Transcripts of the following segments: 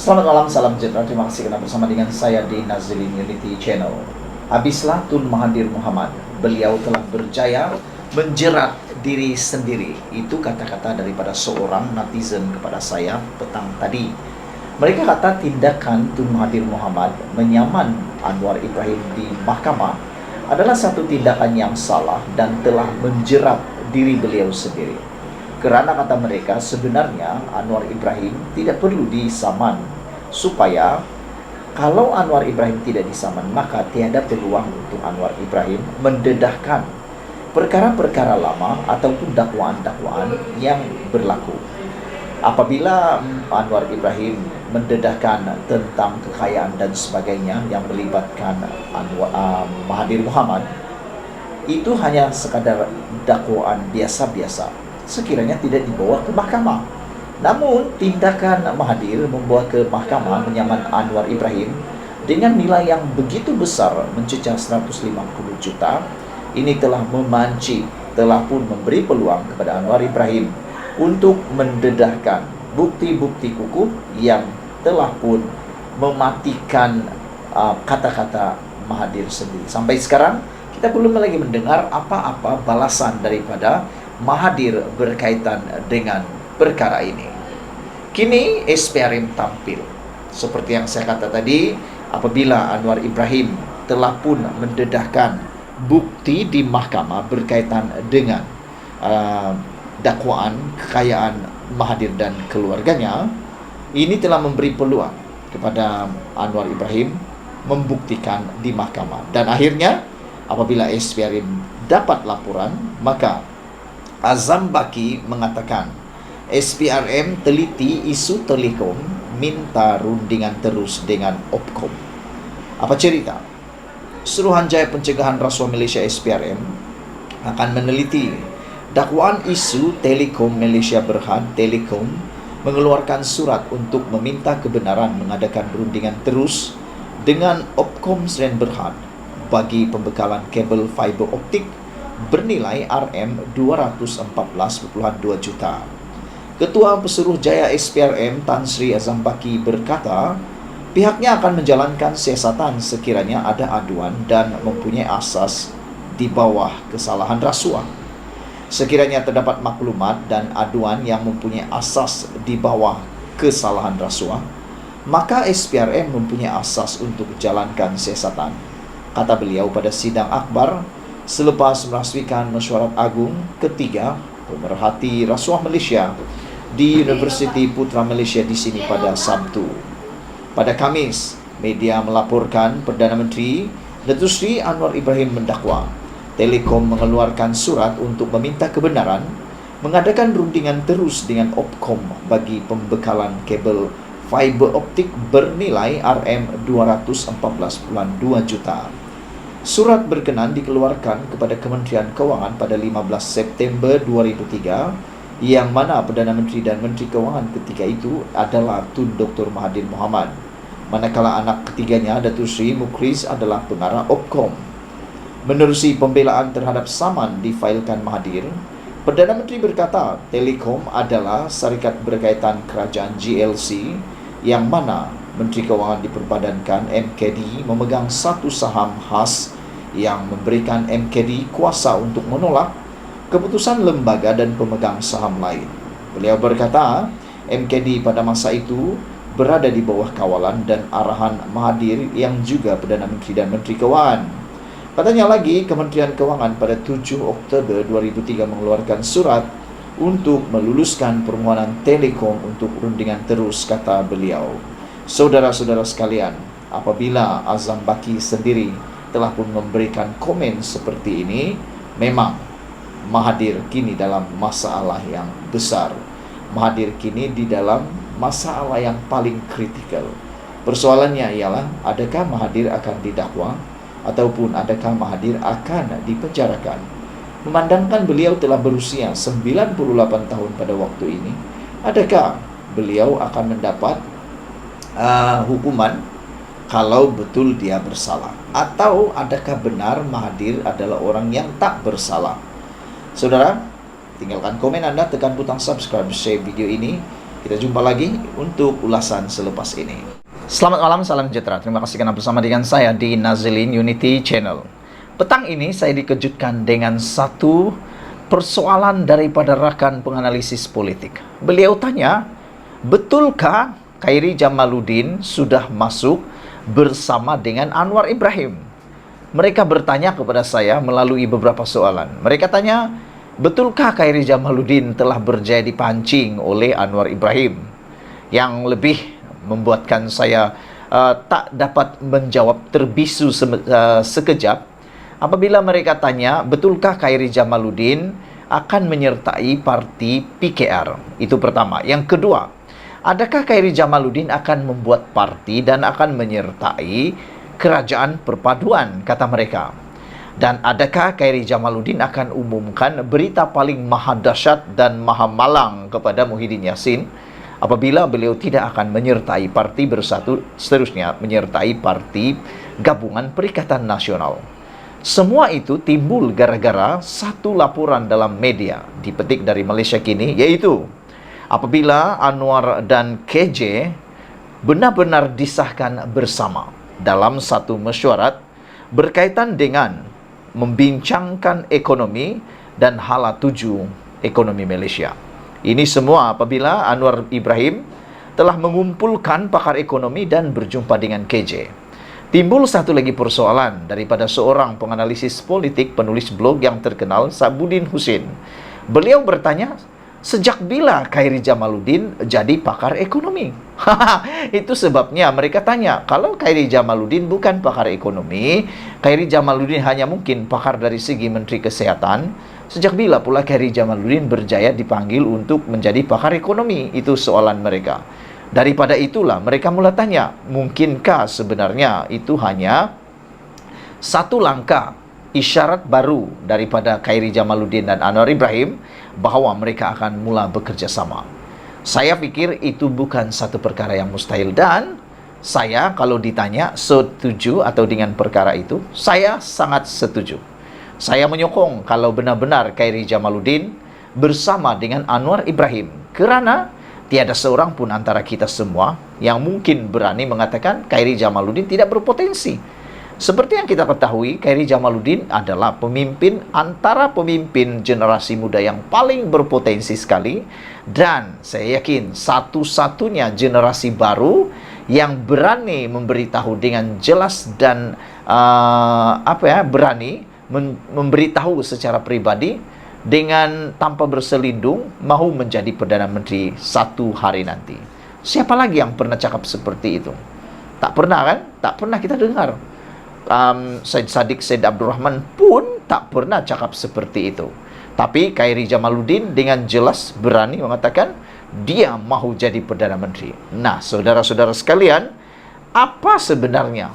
Selamat malam, salam sejahtera. Terima kasih karena bersama dengan saya di Nazilin Unity Channel. Habislah Tun Mahathir Mohamad. Beliau telah berjaya menjerat diri sendiri. Itu kata-kata daripada seorang netizen kepada saya petang tadi. Mereka kata tindakan Tun Mahathir Mohamad menyaman Anwar Ibrahim di mahkamah adalah satu tindakan yang salah dan telah menjerat diri beliau sendiri. Kerana kata mereka sebenarnya Anwar Ibrahim tidak perlu disaman, supaya kalau Anwar Ibrahim tidak disaman maka tiada peluang untuk Anwar Ibrahim mendedahkan perkara-perkara lama ataupun dakwaan-dakwaan yang berlaku. Apabila Anwar Ibrahim mendedahkan tentang kekayaan dan sebagainya yang melibatkan Mahathir Mohamad, itu hanya sekadar dakwaan biasa-biasa, sekiranya tidak dibawa ke mahkamah. Namun tindakan Mahathir membawa ke mahkamah menyaman Anwar Ibrahim dengan nilai yang begitu besar, mencecah 150 juta, ini telah memancing, telah pun memberi peluang kepada Anwar Ibrahim untuk mendedahkan bukti-bukti kukuh yang telah pun mematikan kata-kata Mahathir sendiri. Sampai sekarang kita belum lagi mendengar apa-apa balasan daripada Mahathir berkaitan dengan perkara ini. Kini SPRM tampil. Seperti yang saya kata tadi, apabila Anwar Ibrahim telah pun mendedahkan bukti di mahkamah berkaitan dengan dakwaan kekayaan Mahathir dan keluarganya, ini telah memberi peluang kepada Anwar Ibrahim membuktikan di mahkamah. Dan akhirnya apabila SPRM dapat laporan, maka Azam Baki mengatakan SPRM teliti isu Telekom minta rundingan terus dengan Opkom. Apa cerita? Suruhanjaya Pencegahan Rasuah Malaysia SPRM akan meneliti dakwaan isu Telekom Malaysia Berhad Telekom mengeluarkan surat untuk meminta kebenaran mengadakan rundingan terus dengan Opkom Sdn Berhad bagi pembekalan kabel fiber optik bernilai RM214.2 juta. Ketua Pesuruhjaya SPRM Tan Sri Azam Baki berkata, pihaknya akan menjalankan siasatan sekiranya ada aduan dan mempunyai asas di bawah kesalahan rasuah. Sekiranya terdapat maklumat dan aduan yang mempunyai asas di bawah kesalahan rasuah, maka SPRM mempunyai asas untuk menjalankan siasatan, kata beliau pada sidang akbar selepas merasmikan mesyuarat agung ketiga pemerhati rasuah Malaysia di Universiti Putra Malaysia di sini pada Sabtu. Pada Khamis, media melaporkan Perdana Menteri Datuk Seri Anwar Ibrahim mendakwa Telekom mengeluarkan surat untuk meminta kebenaran mengadakan rundingan terus dengan Opkom bagi pembekalan kabel fiber optik bernilai RM214.2 juta. Surat berkenan dikeluarkan kepada Kementerian Kewangan pada 15 September 2003, yang mana Perdana Menteri dan Menteri Kewangan ketika itu adalah Tun Dr. Mahathir Mohamad, manakala anak ketiganya Datuk Seri Mukhriz adalah pengarah Opkom. Menerusi pembelaan terhadap saman difailkan Mahathir, Perdana Menteri berkata Telekom adalah syarikat berkaitan kerajaan GLC yang mana Menteri Kewangan diperbadankan MKD memegang satu saham khas yang memberikan MKD kuasa untuk menolak keputusan lembaga dan pemegang saham lain. Beliau berkata MKD pada masa itu berada di bawah kawalan dan arahan Mahathir yang juga Perdana Menteri dan Menteri Kewangan. Katanya lagi, Kementerian Kewangan pada 7 Oktober 2003 mengeluarkan surat untuk meluluskan permohonan Telekom untuk rundingan terus, kata beliau. Saudara-saudara sekalian, apabila Azam Baki sendiri telah pun memberikan komen seperti ini, memang Mahathir kini dalam masalah yang besar. Mahathir kini di dalam masalah yang paling kritikal. Persoalannya ialah, adakah Mahathir akan didakwa ataupun adakah Mahathir akan dipenjarakan? Memandangkan beliau telah berusia 98 tahun pada waktu ini, adakah beliau akan mendapat hukuman kalau betul dia bersalah? Atau adakah benar Mahathir adalah orang yang tak bersalah? Saudara, tinggalkan komen Anda, tekan butang subscribe, share video ini Kita jumpa lagi untuk ulasan selepas ini. Selamat malam, salam sejahtera. Terima kasih karena bersama dengan saya di Nazilin Unity Channel. Petang ini saya dikejutkan dengan satu persoalan daripada rakan penganalisis politik. Beliau tanya, betulkah Khairi Jamaluddin sudah masuk bersama dengan Anwar Ibrahim? Mereka bertanya kepada saya melalui beberapa soalan. Mereka tanya, betulkah Khairi Jamaluddin telah berjaya dipancing oleh Anwar Ibrahim? Yang lebih membuatkan saya tak dapat menjawab, terbisu sekejap apabila mereka tanya, betulkah Khairi Jamaluddin akan menyertai parti PKR? Itu pertama. Yang kedua, adakah Khairi Jamaluddin akan membuat parti dan akan menyertai kerajaan perpaduan, kata mereka? Dan adakah Khairi Jamaluddin akan umumkan berita paling maha dahsyat dan maha malang kepada Muhyiddin Yassin apabila beliau tidak akan menyertai parti Bersatu, seterusnya menyertai parti Gabungan Perikatan Nasional? Semua itu timbul gara-gara satu laporan dalam media dipetik dari Malaysia Kini, yaitu apabila Anwar dan KJ benar-benar disahkan bersama dalam satu mesyuarat berkaitan dengan membincangkan ekonomi dan hala tuju ekonomi Malaysia. Ini semua apabila Anwar Ibrahim telah mengumpulkan pakar ekonomi dan berjumpa dengan KJ. Timbul satu lagi persoalan daripada seorang penganalisis politik, penulis blog yang terkenal, Sabudin Husin. Beliau bertanya, sejak bila Khairi Jamaluddin jadi pakar ekonomi? Itu sebabnya mereka tanya, kalau Khairi Jamaluddin bukan pakar ekonomi, Khairi Jamaluddin hanya mungkin pakar dari segi Menteri Kesehatan, sejak bila pula Khairi Jamaluddin berjaya dipanggil untuk menjadi pakar ekonomi? Itu soalan mereka. Daripada itulah mereka mula tanya, mungkinkah sebenarnya itu hanya satu langkah isyarat baru daripada Khairi Jamaluddin dan Anwar Ibrahim bahawa mereka akan mula bekerja sama? Saya fikir itu bukan satu perkara yang mustahil, dan saya kalau ditanya setuju atau dengan perkara itu, saya sangat setuju. Saya menyokong kalau benar-benar Khairi Jamaluddin bersama dengan Anwar Ibrahim, kerana tiada seorang pun antara kita semua yang mungkin berani mengatakan Khairi Jamaluddin tidak berpotensi. Seperti yang kita ketahui, Khairi Jamaluddin adalah pemimpin antara pemimpin generasi muda yang paling berpotensi sekali, dan saya yakin satu-satunya generasi baru yang berani memberitahu dengan jelas dan berani memberitahu secara pribadi dengan tanpa berselindung mahu menjadi Perdana Menteri satu hari nanti. Siapa lagi yang pernah cakap seperti itu? Tak pernah kan? Tak pernah kita dengar. Syed Saddiq Syed Abdul Rahman pun tak pernah cakap seperti itu. Tapi Khairi Jamaluddin dengan jelas berani mengatakan dia mahu jadi Perdana Menteri. Nah, saudara-saudara sekalian, apa sebenarnya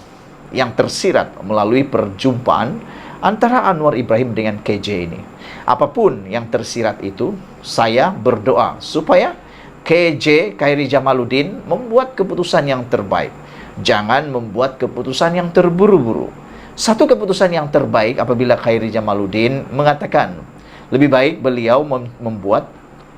yang tersirat melalui perjumpaan antara Anwar Ibrahim dengan KJ ini? Apapun yang tersirat itu, saya berdoa supaya KJ, Khairi Jamaluddin, membuat keputusan yang terbaik. Jangan membuat keputusan yang terburu-buru. Satu keputusan yang terbaik apabila Khairi Jamaluddin mengatakan lebih baik beliau membuat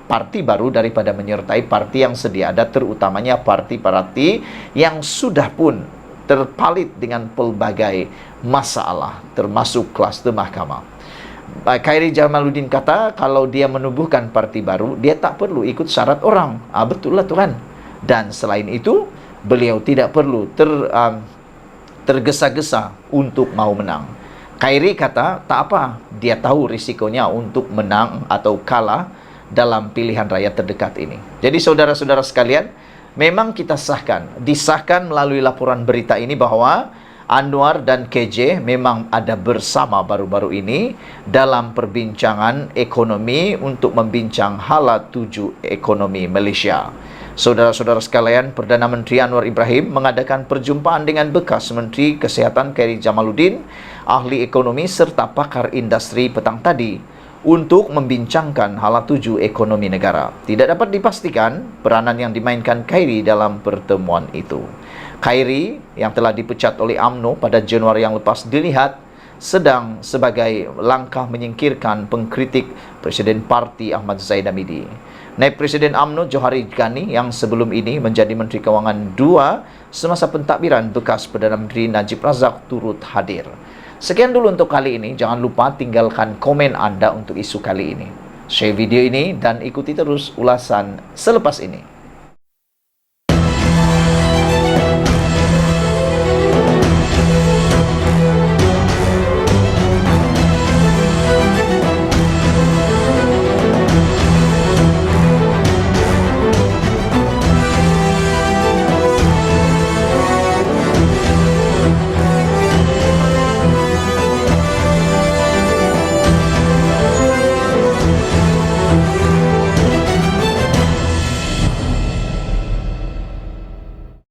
parti baru daripada menyertai parti yang sedia ada, terutamanya parti-parti yang sudah pun terpalit dengan pelbagai masalah, termasuk kluster mahkamah. Khairi Jamaluddin kata kalau dia menubuhkan parti baru, dia tak perlu ikut syarat orang. Betul lah Tuhan. Dan selain itu, beliau tidak perlu tergesa-gesa untuk mau menang. Khairi kata tak apa, dia tahu risikonya untuk menang atau kalah dalam pilihan raya terdekat ini. Jadi saudara-saudara sekalian, memang kita disahkan melalui laporan berita ini bahwa Anwar dan KJ memang ada bersama baru-baru ini dalam perbincangan ekonomi untuk membincang hala tuju ekonomi Malaysia. Saudara-saudara sekalian, Perdana Menteri Anwar Ibrahim mengadakan perjumpaan dengan bekas Menteri Kesihatan Khairi Jamaluddin, ahli ekonomi serta pakar industri petang tadi untuk membincangkan hala tuju ekonomi negara. Tidak dapat dipastikan peranan yang dimainkan Khairi dalam pertemuan itu. Khairi yang telah dipecat oleh UMNO pada Januari yang lepas dilihat sedang sebagai langkah menyingkirkan pengkritik Presiden Parti Ahmad Zaid Hamidi. Naib Presiden UMNO Johari Ghani yang sebelum ini menjadi Menteri Kewangan II semasa pentadbiran bekas Perdana Menteri Najib Razak turut hadir. Sekian dulu untuk kali ini. Jangan lupa tinggalkan komen anda untuk isu kali ini. Share video ini dan ikuti terus ulasan selepas ini.